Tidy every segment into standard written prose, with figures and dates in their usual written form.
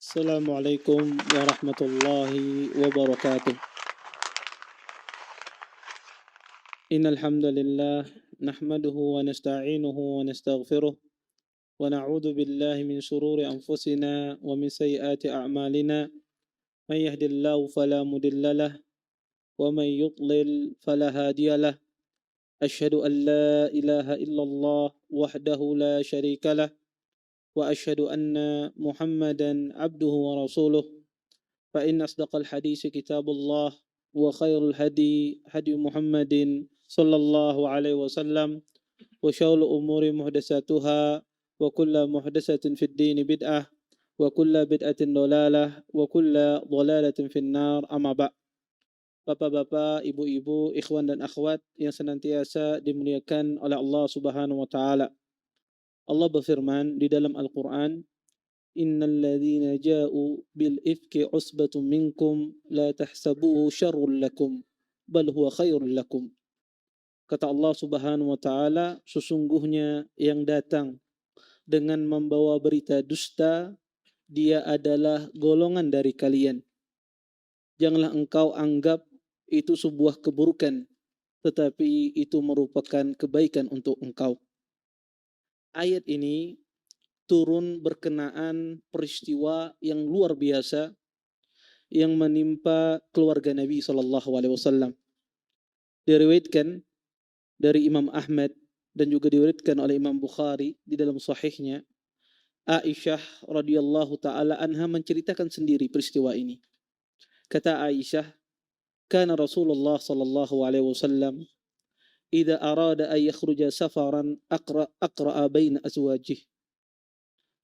Assalamualaikum warahmatullahi wabarakatuh. Innal hamdalillah nahmaduhu wa nasta'inuhu wa nastaghfiruh wa na'udzu billahi min shururi anfusina wa min sayyiati a'malina. May yahdihillahu fala mudhillalah wa may yudlil fala hadiyalah. Asyhadu an la ilaha illallah wahdahu la syarikalah wa asyhadu anna Muhammadan abduhu wa rasuluh. فإن أصدق الحديث كتاب الله وخير الهدي هدي محمد صلى الله عليه وسلم وشر الأمور محدثاتها وكل محدثة في الدين بدعة وكل بدعة ضلالة وكل ضلالة في النار أما بعد. Bapak-bapak, ibu-ibu, ikhwan dan akhwat yang senantiasa dimuliakan oleh Allah Subhanahu wa taala. Allah berfirman di dalam Al-Qur'an, Innal ladzina ja'u bil ifki usbatun minkum la tahsabuhu syarrul lakum bal huwa khairul lakum. Kata Allah Subhanahu wa taala, sesungguhnya yang datang dengan membawa berita dusta, dia adalah golongan dari kalian. Janganlah engkau anggap itu sebuah keburukan, tetapi itu merupakan kebaikan untuk engkau. Ayat ini turun berkenaan peristiwa yang luar biasa yang menimpa keluarga Nabi SAW. Diriwayatkan dari Imam Ahmad dan juga diriwayatkan oleh Imam Bukhari di dalam sahihnya, Aisyah radhiyallahu taala anha menceritakan sendiri peristiwa ini. Kata Aisyah, "Kana Rasulullah sallallahu alaihi wasallam idza arada an yakhruja safaran aqra'a baina azwajihi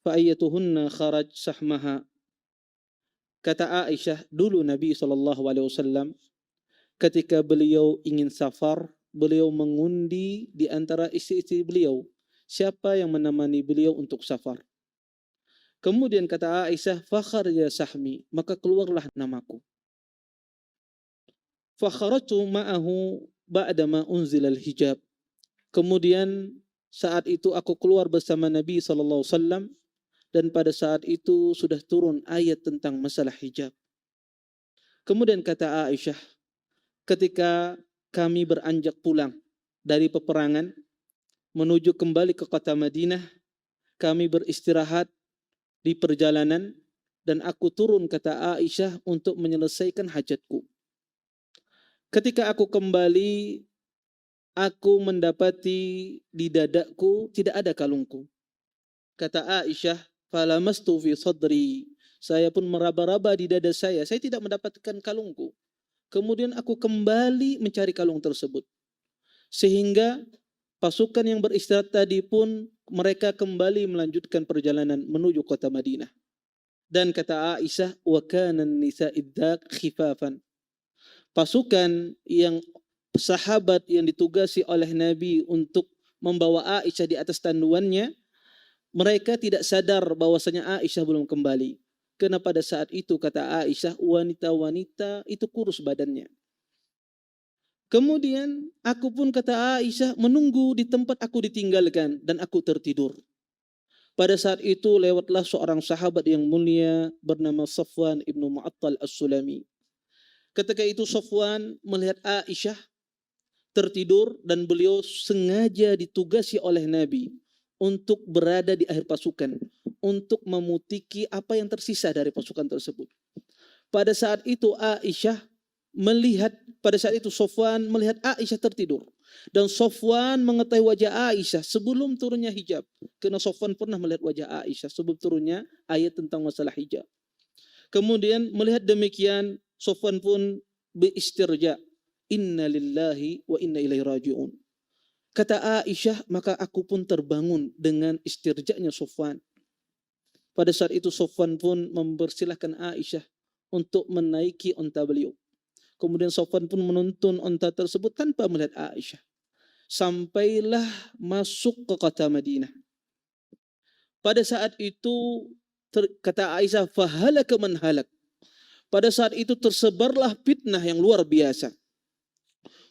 fa'ayyatuhunna kharaj sahmaha." Kata Aisyah, dulu Nabi SAW ketika beliau ingin safar, beliau mengundi di antara istri-istri beliau siapa yang menemani beliau untuk safar. Kemudian kata Aisyah, "Fakharja sahmi," maka keluarlah namaku. Fakharatu ma'ahu ba'dama unzilal hijab. Kemudian saat itu aku keluar bersama Nabi SAW, dan pada saat itu sudah turun ayat tentang masalah hijab. Kemudian kata Aisyah, ketika kami beranjak pulang dari peperangan menuju kembali ke kota Madinah, kami beristirahat di perjalanan dan aku turun, kata Aisyah, untuk menyelesaikan hajatku. Ketika aku kembali, aku mendapati di dadaku tidak ada kalungku. Kata Aisyah, falamastu fi sadri, saya pun meraba-raba di dada saya tidak mendapatkan kalungku. Kemudian aku kembali mencari kalung tersebut. Sehingga pasukan yang beristirahat tadi pun mereka kembali melanjutkan perjalanan menuju kota Madinah. Dan kata Aisyah, wa kana an-nisa'id khifafan. Pasukan yang sahabat yang ditugasi oleh Nabi untuk membawa Aisyah di atas tanduannya, mereka tidak sadar bahwasanya Aisyah belum kembali. Karena pada saat itu, kata Aisyah, wanita-wanita itu kurus badannya. Kemudian aku pun, kata Aisyah, menunggu di tempat aku ditinggalkan dan aku tertidur. Pada saat itu lewatlah seorang sahabat yang mulia bernama Safwan ibnu Mu'attal as-Sulami. Ketika itu Safwan melihat Aisyah tertidur dan beliau sengaja ditugasi oleh Nabi untuk berada di akhir pasukan, untuk memutiki apa yang tersisa dari pasukan tersebut. Pada saat itu Safwan melihat Aisyah tertidur. Dan Safwan mengetahui wajah Aisyah sebelum turunnya hijab. Karena Safwan pernah melihat wajah Aisyah sebelum turunnya ayat tentang masalah hijab. Kemudian melihat demikian, Safwan pun beristirja. Inna lillahi wa inna ilaihi raji'un. Kata Aisyah, maka aku pun terbangun dengan istirjanya Safwan. Pada saat itu Safwan pun mempersilahkan Aisyah untuk menaiki onta beliau. Kemudian Safwan pun menuntun onta tersebut tanpa melihat Aisyah. Sampailah masuk ke kota Madinah. Pada saat itu kata Aisyah, fahalaka man halak. Pada saat itu tersebarlah fitnah yang luar biasa.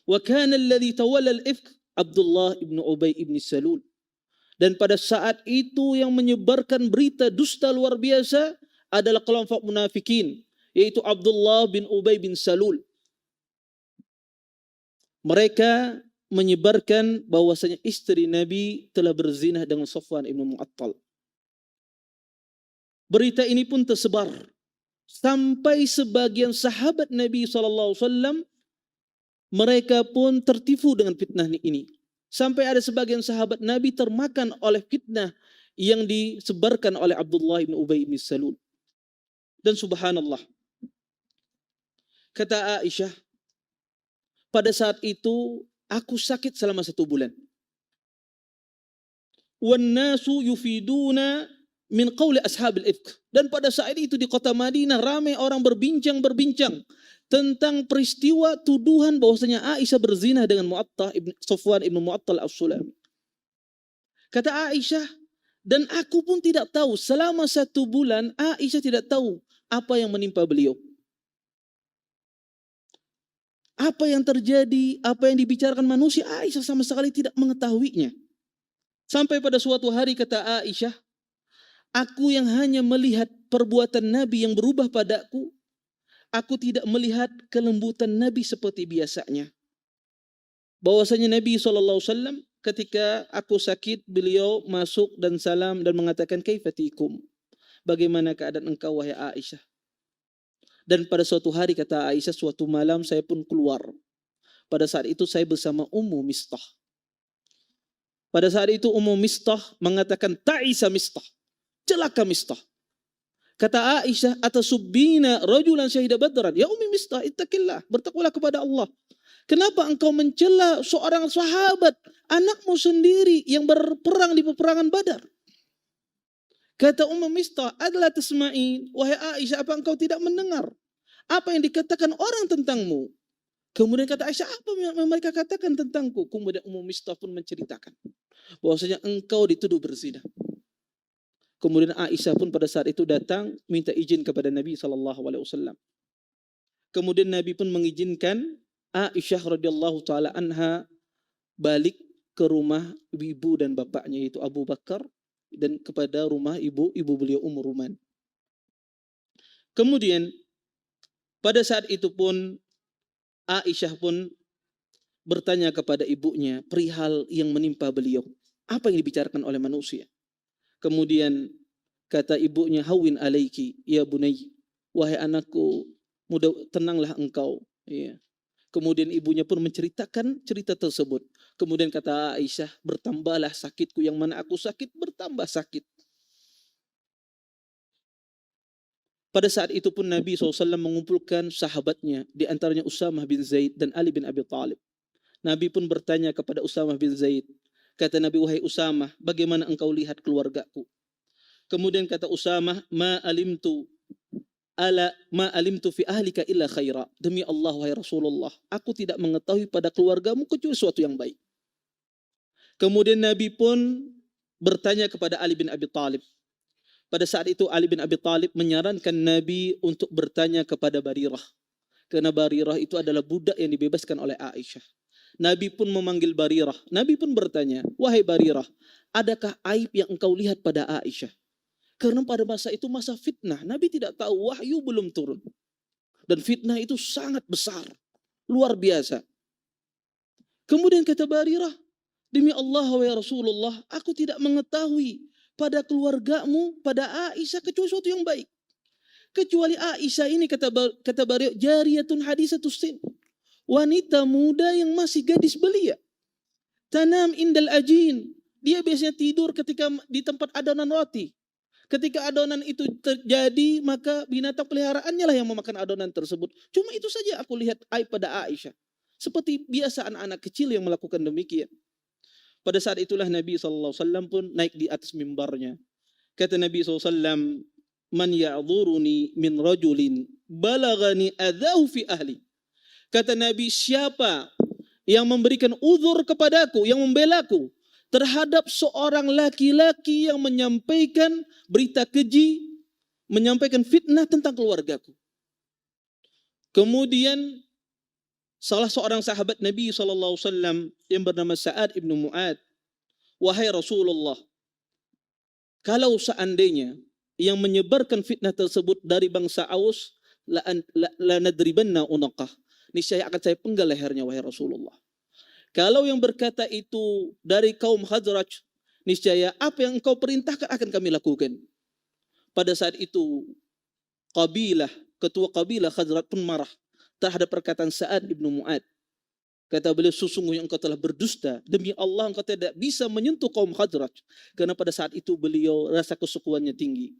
Wa kana alladhi tawalla al-ifk Abdullah ibn Ubay ibn Salul. Dan pada saat itu yang menyebarkan berita dusta luar biasa adalah kelompok munafikin, yaitu Abdullah bin Ubay bin Salul. Mereka menyebarkan bahwasanya istri Nabi telah berzinah dengan Safwan ibn Mu'attal. Berita ini pun tersebar sampai sebagian sahabat Nabi SAW, mereka pun tertipu dengan fitnah ini. Sampai ada sebagian sahabat Nabi termakan oleh fitnah yang disebarkan oleh Abdullah bin Ubay bin Salul. Dan subhanallah, kata Aisyah, pada saat itu aku sakit selama 1 bulan. Wan nasu yufiduna min qawli ashabil ifk. Dan pada saat itu di kota Madinah ramai orang berbincang tentang peristiwa tuduhan bahwasanya Aisyah berzina dengan Safwan ibn Mu'attal as-Sulami. Kata Aisyah, dan aku pun tidak tahu, selama 1 bulan Aisyah tidak tahu apa yang menimpa beliau. Apa yang terjadi, apa yang dibicarakan manusia, Aisyah sama sekali tidak mengetahuinya. Sampai pada suatu hari kata Aisyah, aku yang hanya melihat perbuatan Nabi yang berubah padaku, aku tidak melihat kelembutan Nabi seperti biasanya. Bahwasanya Nabi SAW ketika aku sakit, beliau masuk dan salam dan mengatakan, kaifatikum, bagaimana keadaan engkau wahai Aisyah. Dan pada suatu hari kata Aisyah, suatu malam saya pun keluar. Pada saat itu saya bersama Ummu Mistah. Pada saat itu Ummu Mistah mengatakan, ta'isa Mistah, celaka Mistah. Kata Aisyah, atasubbina rajulan syahida badran. Ya Ummi Mistah, ittaqillah, bertakwalah kepada Allah. Kenapa engkau mencela seorang sahabat, anakmu sendiri yang berperang di peperangan Badar? Kata Ummu Mistah, adalah tasma'in, wahai Aisyah, apa engkau tidak mendengar apa yang dikatakan orang tentangmu? Kemudian kata Aisyah, apa yang mereka katakan tentangku? Kemudian Ummu Mistah pun menceritakan bahwasanya engkau dituduh berzina. Kemudian Aisyah pun pada saat itu datang minta izin kepada Nabi SAW. Kemudian Nabi pun mengizinkan Aisyah radhiyallahu taala anha balik ke rumah ibu dan bapaknya, yaitu Abu Bakar, dan kepada rumah ibu beliau Ummu Ruman. Kemudian pada saat itu pun Aisyah pun bertanya kepada ibunya perihal yang menimpa beliau, apa yang dibicarakan oleh manusia. Kemudian kata ibunya, hawin alaiki ya bunai, wahai anakku, mudah tenanglah engkau. Ya. Kemudian ibunya pun menceritakan cerita tersebut. Kemudian kata Aisyah, bertambahlah sakitku, yang mana aku sakit bertambah sakit. Pada saat itu pun Nabi SAW mengumpulkan sahabatnya, di antaranya Usamah bin Zaid dan Ali bin Abi Thalib. Nabi pun bertanya kepada Usamah bin Zaid. Kata Nabi, wahai Usamah, bagaimana engkau lihat keluargaku? Kemudian kata Usamah, ma alimtu fi ahlika illa khaira. Demi Allah wahai Rasulullah, aku tidak mengetahui pada keluargamu kecuali sesuatu yang baik. Kemudian Nabi pun bertanya kepada Ali bin Abi Thalib. Pada saat itu Ali bin Abi Thalib menyarankan Nabi untuk bertanya kepada Barirah. Karena Barirah itu adalah budak yang dibebaskan oleh Aisyah. Nabi pun memanggil Barirah. Nabi pun bertanya, wahai Barirah, adakah aib yang engkau lihat pada Aisyah? Karena pada masa itu masa fitnah. Nabi tidak tahu, wahyu belum turun. Dan fitnah itu sangat besar. Luar biasa. Kemudian kata Barirah, demi Allah wahai Rasulullah, aku tidak mengetahui pada keluargamu, pada Aisyah, kecuali sesuatu yang baik. Kecuali Aisyah ini, kata Barirah, jariyatun hadisatus sin. Wanita muda yang masih gadis belia. Tanam indal ajin. Dia biasanya tidur ketika di tempat adonan roti. Ketika adonan itu terjadi, maka binatang peliharaannya lah yang memakan adonan tersebut. Cuma itu saja aku lihat aib pada Aisyah. Seperti biasa anak-anak kecil yang melakukan demikian. Pada saat itulah Nabi SAW pun naik di atas mimbarnya. Kata Nabi SAW, man ya'dhuruni min rajulin balagani adzahu fi ahli. Kata Nabi, siapa yang memberikan uzur kepadaku, yang membelaku terhadap seorang laki-laki yang menyampaikan berita keji, menyampaikan fitnah tentang keluargaku. Kemudian salah seorang sahabat Nabi SAW yang bernama Sa'ad ibn Mu'ad, wahai Rasulullah, kalau seandainya yang menyebarkan fitnah tersebut dari bangsa Aus, la nadribanna unaqah. Niscaya akan saya penggal lehernya wahai Rasulullah. Kalau yang berkata itu dari kaum Khazraj, niscaya apa yang engkau perintahkan akan kami lakukan. Pada saat itu ketua kabilah Khazraj pun marah terhadap perkataan Sa'ad ibnu Mu'ad. Kata beliau, sesungguhnya engkau telah berdusta. Demi Allah engkau tidak bisa menyentuh kaum Khazraj. Karena pada saat itu beliau rasa kesukuannya tinggi.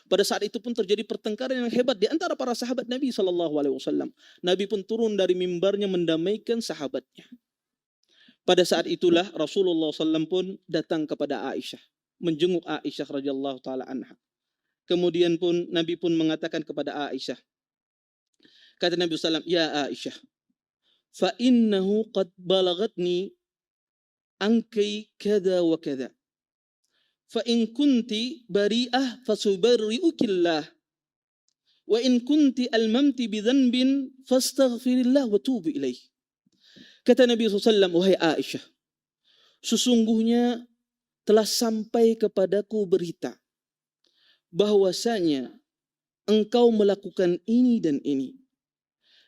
Pada saat itu pun terjadi pertengkaran yang hebat di antara para sahabat Nabi SAW. Nabi pun turun dari mimbarnya mendamaikan sahabatnya. Pada saat itulah Rasulullah SAW pun datang kepada Aisyah, menjenguk Aisyah radhiyallahu taala anha. Kemudian pun Nabi pun mengatakan kepada Aisyah, kata Nabi SAW, ya Aisyah, fa innahu qad balagatni anki kada wa kada. Fa in kunti bari'ah fasubarri'ukillah. Wa in kunti almamti bidhanbin fastaghfirillah wa tubu ilaih. Kata Nabi SAW, wahai Aisyah, sesungguhnya telah sampai kepadaku berita bahwasanya engkau melakukan ini dan ini.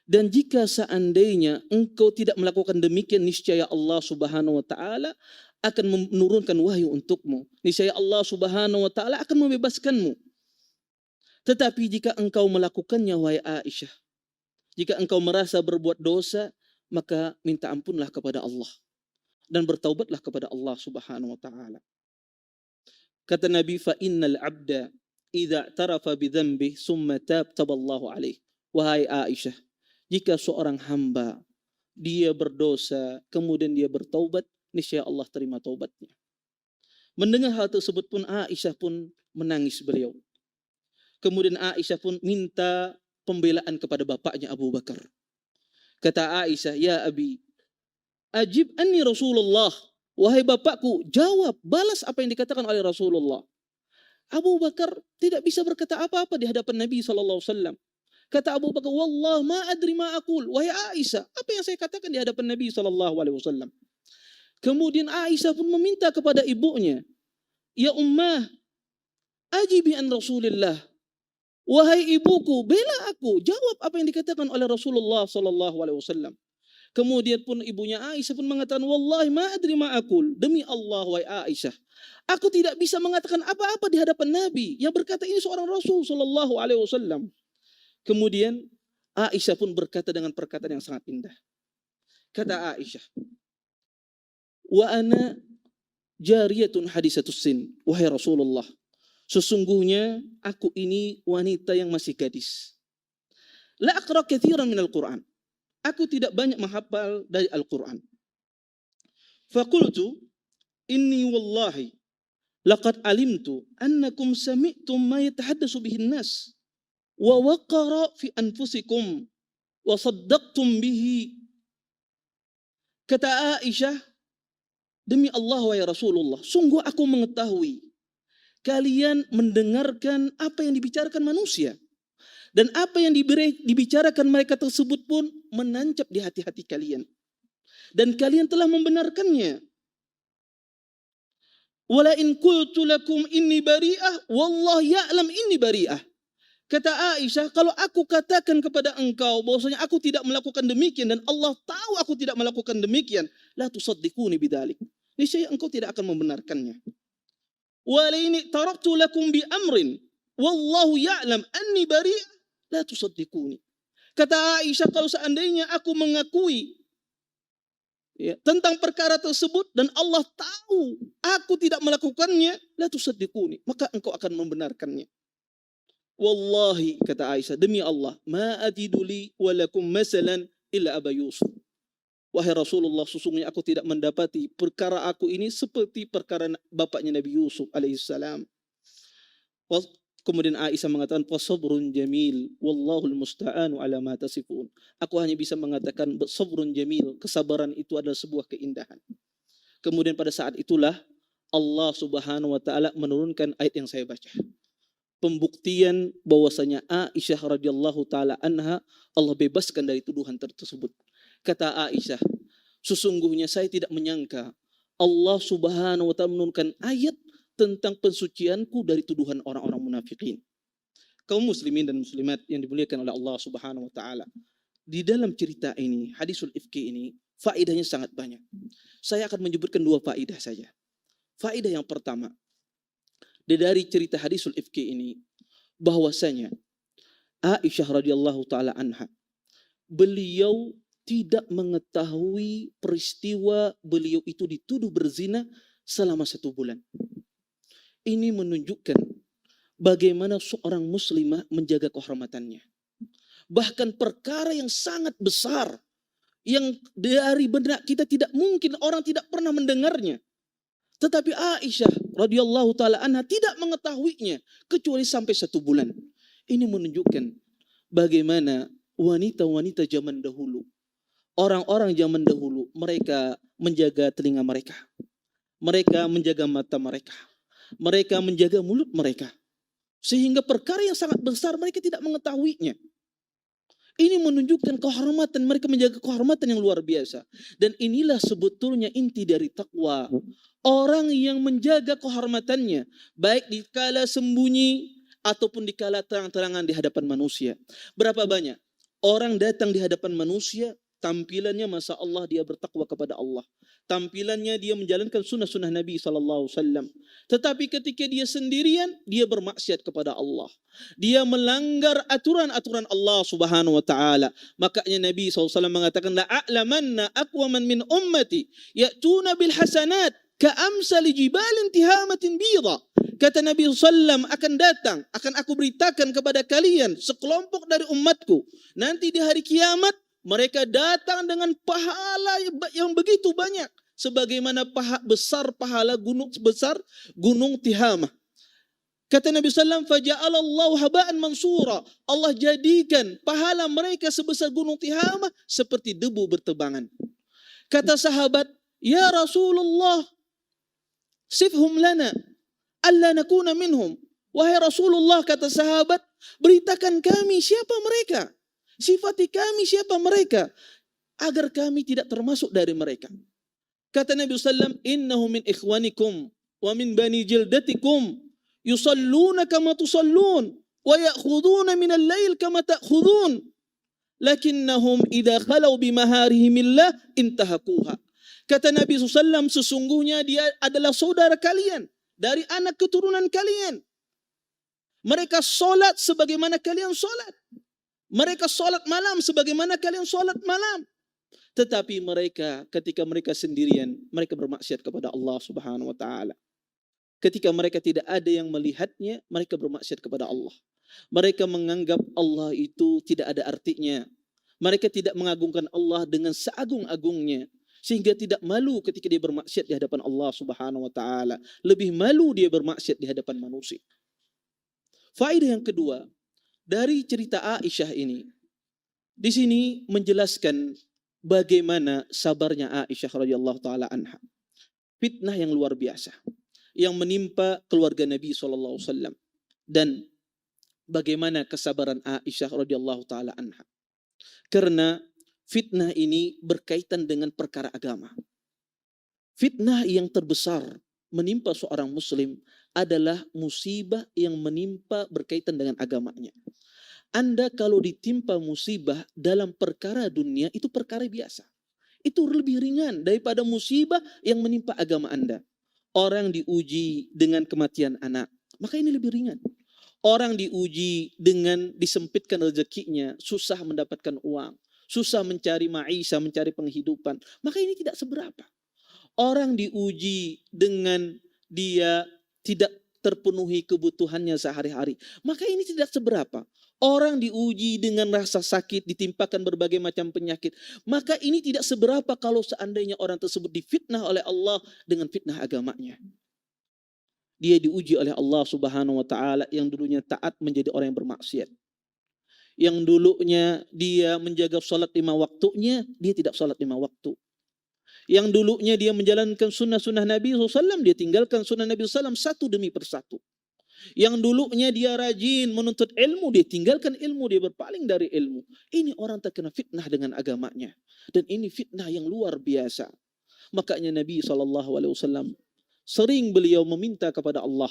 Dan jika seandainya engkau tidak melakukan demikian, niscaya Allah Subhanahu wa taala akan menurunkan wahyu untukmu. Niscaya Allah Subhanahu wa taala akan membebaskanmu. Tetapi jika engkau melakukannya wahai Aisyah, jika engkau merasa berbuat dosa, maka minta ampunlah kepada Allah dan bertaubatlah kepada Allah Subhanahu wa taala. Kata Nabi, fa innal 'abda idza tarafa bi dzambi summa taballahu alaihi. Wahai Aisyah, jika seorang hamba dia berdosa kemudian dia bertaubat, niscaya Allah terima taubatnya. Mendengar hal tersebut pun Aisyah pun menangis beliau. Kemudian Aisyah pun minta pembelaan kepada bapaknya Abu Bakar. Kata Aisyah, ya Abi, ajib anni Rasulullah. Wahai bapakku, jawab, balas apa yang dikatakan oleh Rasulullah. Abu Bakar tidak bisa berkata apa-apa di hadapan Nabi SAW. Kata Abu Bakar, wallah ma adri ma aqul. Wahai Aisyah, apa yang saya katakan di hadapan Nabi SAW? Kemudian Aisyah pun meminta kepada ibunya, ya ummah, ajibi an Rasulillah. Wahai ibuku, bela aku, jawab apa yang dikatakan oleh Rasulullah SAW. Kemudian pun ibunya Aisyah pun mengatakan, wallahi ma adri ma aqul. Demi Allah, wahai Aisyah, aku tidak bisa mengatakan apa-apa di hadapan Nabi yang berkata ini seorang Rasul SAW. Kemudian Aisyah pun berkata dengan perkataan yang sangat indah. Kata Aisyah, wa ana jariyatun hadisatus sin. Wahai Rasulullah, sesungguhnya aku ini wanita yang masih gadis. La aqra katsiran minal Qur'an. Aku tidak banyak menghafal dari Al-Qur'an. Faqultu inni wallahi laqad alimtu annakum sami'tum ma yatahaddatsu bihin nas wa waqara fi anfusikum wa saddaqtum bihi. Kata Aisyah, demi Allah wahai Rasulullah, sungguh aku mengetahui kalian mendengarkan apa yang dibicarakan manusia. Dan apa yang dibicarakan mereka tersebut pun menancap di hati-hati kalian. Dan kalian telah membenarkannya. Wala in qultu lakum inni bari'ah, wallah ya'lam inni bari'ah. Kata Aisyah, kalau aku katakan kepada engkau bahwasanya aku tidak melakukan demikian dan Allah tahu aku tidak melakukan demikian, la tusaddiquni bidzalik. Niscaya engkau tidak akan membenarkannya. Wala in taraktu lakum bi amrin, wallahu ya'lam anni bari'ah, la tusaddiquni. Kata Aisyah, kalau seandainya aku mengakui tentang perkara tersebut dan Allah tahu aku tidak melakukannya, la tusaddiquni, maka engkau akan membenarkannya. Wallahi, kata Aisyah, demi Allah, ma ajidu li wa lakum masalan illa Aba Yusuf. Wahai Rasulullah, sesungguhnya aku tidak mendapati perkara aku ini seperti perkara bapaknya Nabi Yusuf alaihissalam. Kemudian Aisyah mengatakan, fasabrun jamil, wallahul musta'anu ala ma tasifun. Aku hanya bisa mengatakan sabrun jamil, kesabaran itu adalah sebuah keindahan. Kemudian pada saat itulah Allah Subhanahu wa taala menurunkan ayat yang saya baca. Pembuktian bahwasanya Aisyah radhiyallahu taala anha Allah bebaskan dari tuduhan tersebut. Kata Aisyah, sesungguhnya saya tidak menyangka Allah Subhanahu wa taala menurunkan ayat tentang pensucianku dari tuduhan orang-orang munafiqin. Kaum muslimin dan muslimat yang dimuliakan oleh Allah Subhanahu wa taala. Di dalam cerita ini, hadisul ifki ini, faedahnya sangat banyak. Saya akan menyebutkan 2 faedah saja. Faedah yang pertama, dari cerita hadisul ifki ini, bahwasanya Aisyah radhiyallahu taala anha, beliau tidak mengetahui peristiwa beliau itu dituduh berzina selama 1 bulan. Ini menunjukkan bagaimana seorang muslimah menjaga kehormatannya. Bahkan perkara yang sangat besar, yang dari benak kita tidak mungkin orang tidak pernah mendengarnya. Tetapi Aisyah radhiyallahu taala anha tidak mengetahuinya kecuali sampai 1 bulan. Ini menunjukkan bagaimana wanita-wanita zaman dahulu, orang-orang zaman dahulu, mereka menjaga telinga mereka. Mereka menjaga mata mereka. Mereka menjaga mulut mereka. Sehingga perkara yang sangat besar mereka tidak mengetahuinya. Ini menunjukkan kehormatan, mereka menjaga kehormatan yang luar biasa. Dan inilah sebetulnya inti dari takwa. Orang yang menjaga kehormatannya, baik di kala sembunyi ataupun di kala terang-terangan di hadapan manusia. Berapa banyak orang datang di hadapan manusia, tampilannya Masya Allah dia bertakwa kepada Allah. Tampilannya dia menjalankan sunnah-sunnah Nabi SAW. Tetapi ketika dia sendirian, dia bermaksiat kepada Allah. Dia melanggar aturan-aturan Allah Subhanahu wa taala. Makanya Nabi SAW mengatakan, la a'lamanna aqwaman min ummati ya'tuna bil hasanat ka'amsali jibalin tihamatin bidha. Kata Nabi SAW, akan datang, akan aku beritakan kepada kalian sekelompok dari umatku. Nanti di hari kiamat mereka datang dengan pahala yang begitu banyak, sebagaimana pahala gunung sebesar gunung Tihamah. Kata Nabi SAW, faja'alallahu haba'an mansura. Allah jadikan pahala mereka sebesar gunung Tihamah seperti debu bertebangan. Kata sahabat, ya Rasulullah, sifhum lana alla nakuna minhum. Wahai Rasulullah, kata sahabat, beritakan kami siapa mereka. Sifati kami siapa mereka, agar kami tidak termasuk dari mereka. Kata Nabi SAW, innahu min ikhwanikum wa min bani jildatikum yusalluna kama tusallun wa ya'khuduna min al-lail kama ta'khudun lakinnahum idha khalau bimaharihimillah intahakuha. Kata Nabi SAW, sesungguhnya dia adalah saudara kalian, dari anak keturunan kalian. Mereka solat sebagaimana kalian solat. Mereka solat malam sebagaimana kalian solat malam. Tetapi mereka ketika mereka sendirian, mereka bermaksiat kepada Allah Subhanahu wa taala. Ketika mereka tidak ada yang melihatnya, mereka bermaksiat kepada Allah. Mereka menganggap Allah itu tidak ada artinya. Mereka tidak mengagungkan Allah dengan seagung-agungnya, sehingga tidak malu ketika dia bermaksiat di hadapan Allah Subhanahu wa taala. Lebih malu dia bermaksiat di hadapan manusia. Faedah yang kedua dari cerita Aisyah ini, di sini menjelaskan bagaimana sabarnya Aisyah radhiyallahu taala anha. Fitnah yang luar biasa yang menimpa keluarga Nabi SAW, dan bagaimana kesabaran Aisyah radhiyallahu taala anha. Karena fitnah ini berkaitan dengan perkara agama. Fitnah yang terbesar menimpa seorang muslim adalah musibah yang menimpa berkaitan dengan agamanya. Anda kalau ditimpa musibah dalam perkara dunia, itu perkara biasa. Itu lebih ringan daripada musibah yang menimpa agama Anda. Orang diuji dengan kematian anak, maka ini lebih ringan. Orang diuji dengan disempitkan rezekinya, susah mendapatkan uang, susah mencari maisha, mencari penghidupan, maka ini tidak seberapa. Orang diuji dengan dia tidak terpenuhi kebutuhannya sehari-hari, maka ini tidak seberapa. Orang diuji dengan rasa sakit, ditimpakan berbagai macam penyakit, maka ini tidak seberapa kalau seandainya orang tersebut difitnah oleh Allah dengan fitnah agamanya. Dia diuji oleh Allah Subhanahu wa taala yang dulunya taat menjadi orang yang bermaksiat. Yang dulunya dia menjaga salat 5 waktunya, dia tidak salat 5 waktu. Yang dulunya dia menjalankan sunnah-sunnah Nabi SAW, dia tinggalkan sunnah Nabi SAW satu demi persatu. Yang dulunya dia rajin menuntut ilmu, dia tinggalkan ilmu, dia berpaling dari ilmu. Ini orang terkena fitnah dengan agamanya. Dan ini fitnah yang luar biasa. Makanya Nabi SAW sering beliau meminta kepada Allah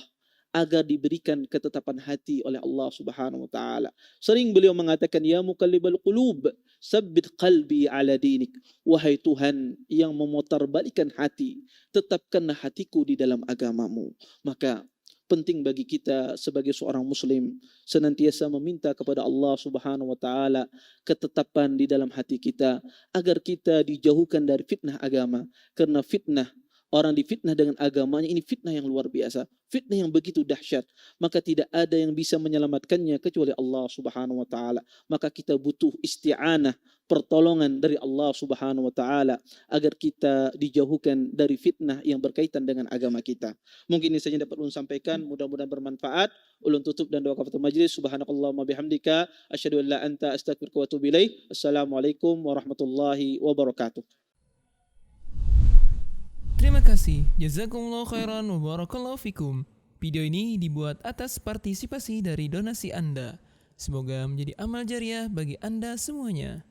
agar diberikan ketetapan hati oleh Allah Subhanahu wa taala. Sering beliau mengatakan, ya muqallibal qulub, sabbit qalbi ala dinik. Wahai Tuhan yang memutarbalikkan hati, tetapkanlah hatiku di dalam agamamu. Maka penting bagi kita sebagai seorang muslim senantiasa meminta kepada Allah Subhanahu wa taala ketetapan di dalam hati kita agar kita dijauhkan dari fitnah agama, karena fitnah orang difitnah dengan agamanya ini fitnah yang luar biasa, fitnah yang begitu dahsyat, maka tidak ada yang bisa menyelamatkannya kecuali Allah Subhanahu wa taala. Maka kita butuh isti'anah, pertolongan dari Allah Subhanahu wa taala agar kita dijauhkan dari fitnah yang berkaitan dengan agama kita. Mungkin ini saja dapat ulun sampaikan, mudah-mudahan bermanfaat. Ulun tutup dan doa kafatul majlis. Subhanakallahumma bihamdika asyhadu an la anta astaghfiruka wa atubu ilaik. Assalamualaikum warahmatullahi wabarakatuh. Terima kasih. Jazakumullah khairan wa barakallahu fikum. Video ini dibuat atas partisipasi dari donasi Anda. Semoga menjadi amal jariah bagi Anda semuanya.